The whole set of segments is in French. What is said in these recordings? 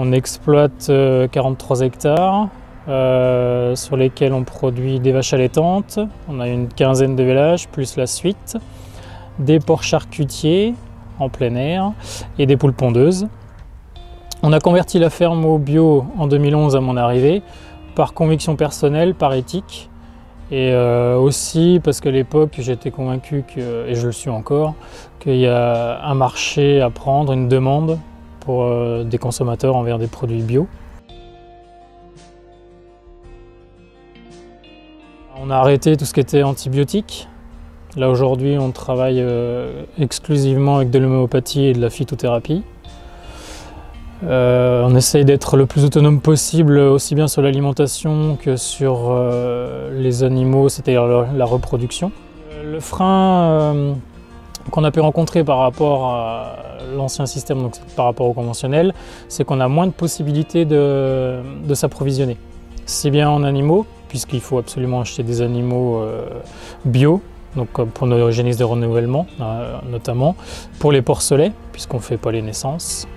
On exploite 43 hectares sur lesquels on produit des vaches allaitantes. On a une quinzaine de vélages plus la suite, des porcs charcutiers en plein air et des poules pondeuses. On a converti la ferme au bio en 2011 à mon arrivée, par conviction personnelle, par éthique, et aussi parce qu'à l'époque j'étais convaincu, et je le suis encore, qu'il y a un marché à prendre, une demande pour des consommateurs envers des produits bio. On a arrêté tout ce qui était antibiotiques. Là aujourd'hui on travaille exclusivement avec de l'homéopathie et de la phytothérapie. On essaye d'être le plus autonome possible, aussi bien sur l'alimentation que sur les animaux, c'est-à-dire la reproduction. Le frein qu'on a pu rencontrer par rapport à l'ancien système, donc par rapport au conventionnel, c'est qu'on a moins de possibilités de s'approvisionner. Si bien en animaux, puisqu'il faut absolument acheter des animaux bio, donc pour nos eugénistes de renouvellement notamment, pour les porcelets, puisqu'on ne fait pas les naissances.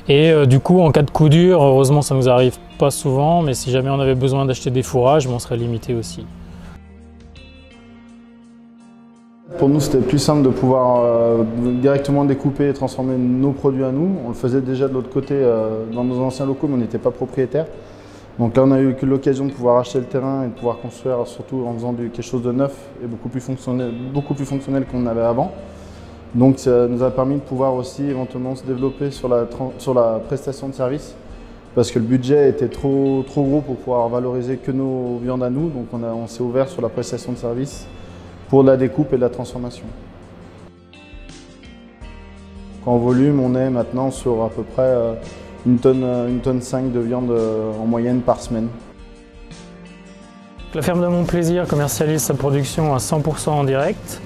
Et du coup, en cas de coup dur, heureusement ça ne nous arrive pas souvent, mais si jamais on avait besoin d'acheter des fourrages, on serait limité aussi. Pour nous, c'était plus simple de pouvoir directement découper et transformer nos produits à nous. On le faisait déjà de l'autre côté dans nos anciens locaux, mais on n'était pas propriétaire. Donc là, on a eu l'occasion de pouvoir acheter le terrain et de pouvoir construire, surtout en faisant quelque chose de neuf et beaucoup plus fonctionnel qu'on avait avant. Donc ça nous a permis de pouvoir aussi éventuellement se développer sur la prestation de service, parce que le budget était trop gros pour pouvoir valoriser que nos viandes à nous. Donc on s'est ouvert sur la prestation de service pour la découpe et la transformation. En volume, on est maintenant sur à peu près une tonne 5 de viande en moyenne par semaine. La ferme de Mon Plaisir commercialise sa production à 100% en direct,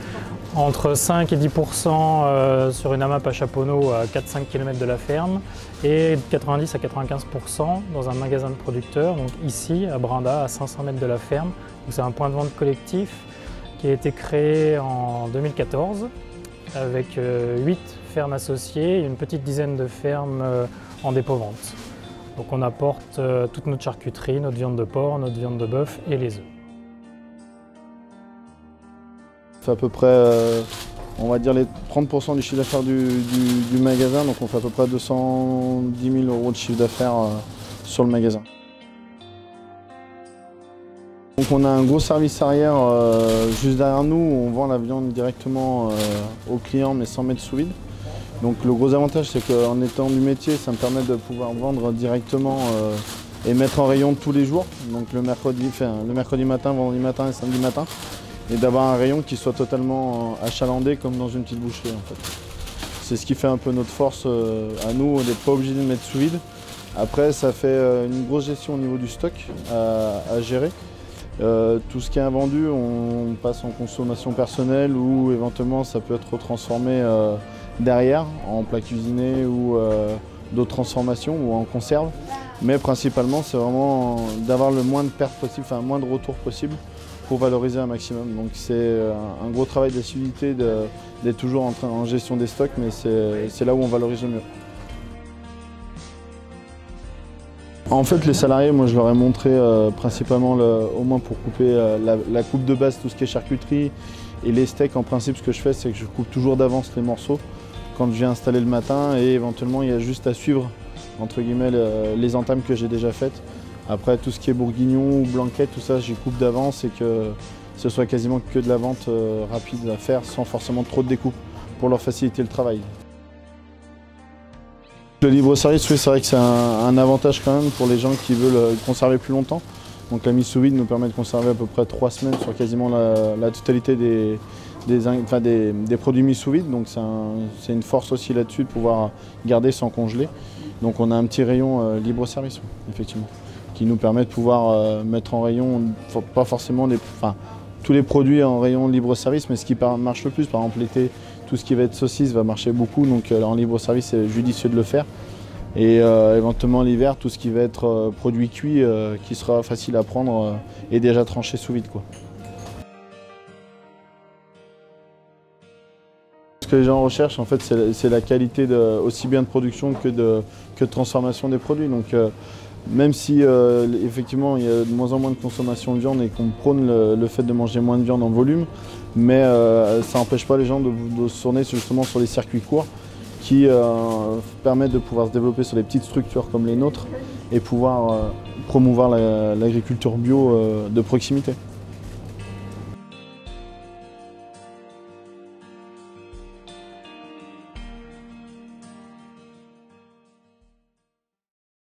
entre 5 et 10% sur une AMAP à Chaponneau à 4-5 km de la ferme, et 90 à 95% dans un magasin de producteurs, donc ici à Brinda, à 500 mètres de la ferme. C'est un point de vente collectif qui a été créé en 2014 avec 8 fermes associées et une petite dizaine de fermes en dépôt-vente. Donc on apporte toute notre charcuterie, notre viande de porc, notre viande de bœuf et les œufs. On fait à peu près, on va dire, les 30% du chiffre d'affaires du magasin, donc on fait à peu près 210 000 € de chiffre d'affaires sur le magasin. Donc on a un gros service arrière juste derrière nous, où on vend la viande directement aux clients mais sans mettre sous vide. Donc le gros avantage, c'est qu'en étant du métier, ça me permet de pouvoir vendre directement et mettre en rayon tous les jours, donc le mercredi matin, vendredi matin et samedi matin, et d'avoir un rayon qui soit totalement achalandé comme dans une petite boucherie en fait. C'est ce qui fait un peu notre force à nous, on n'est pas obligé de mettre sous vide. Après, ça fait une grosse gestion au niveau du stock à gérer. Tout ce qui est invendu, on passe en consommation personnelle ou éventuellement ça peut être transformé derrière en plat cuisiné ou d'autres transformations ou en conserve. Mais principalement, c'est vraiment d'avoir le moins de pertes possible, enfin moins de retours possible pour valoriser un maximum. Donc c'est un gros travail d'assiduité d'être toujours en gestion des stocks, mais c'est là où on valorise le mieux. En fait, les salariés, moi je leur ai montré principalement, au moins pour couper la coupe de base, tout ce qui est charcuterie et les steaks. En principe, ce que je fais, c'est que je coupe toujours d'avance les morceaux quand je viens installer le matin, et éventuellement il y a juste à suivre entre guillemets les entames que j'ai déjà faites. Après, tout ce qui est bourguignon ou blanquette, tout ça, j'y coupe d'avance et que ce soit quasiment que de la vente rapide à faire sans forcément trop de découpe pour leur faciliter le travail. Le libre-service, oui, c'est vrai que c'est un avantage quand même pour les gens qui veulent conserver plus longtemps. Donc la mise sous vide nous permet de conserver à peu près 3 semaines sur quasiment la totalité des produits mis sous vide. Donc c'est une force aussi là-dessus de pouvoir garder sans congeler. Donc on a un petit rayon libre-service, effectivement, qui nous permet de pouvoir mettre en rayon, pas forcément tous les produits en rayon libre-service, mais ce qui marche le plus. Par exemple, l'été, tout ce qui va être saucisse va marcher beaucoup, donc en libre-service, c'est judicieux de le faire. Et éventuellement l'hiver, tout ce qui va être produit cuit, qui sera facile à prendre et déjà tranché sous vide, quoi. Ce que les gens recherchent, en fait, c'est la qualité aussi bien de production que de transformation des produits. Donc, même si effectivement il y a de moins en moins de consommation de viande et qu'on prône le fait de manger moins de viande en volume, mais ça n'empêche pas les gens de se tourner justement sur les circuits courts qui permettent de pouvoir se développer sur des petites structures comme les nôtres et pouvoir promouvoir l'agriculture bio de proximité.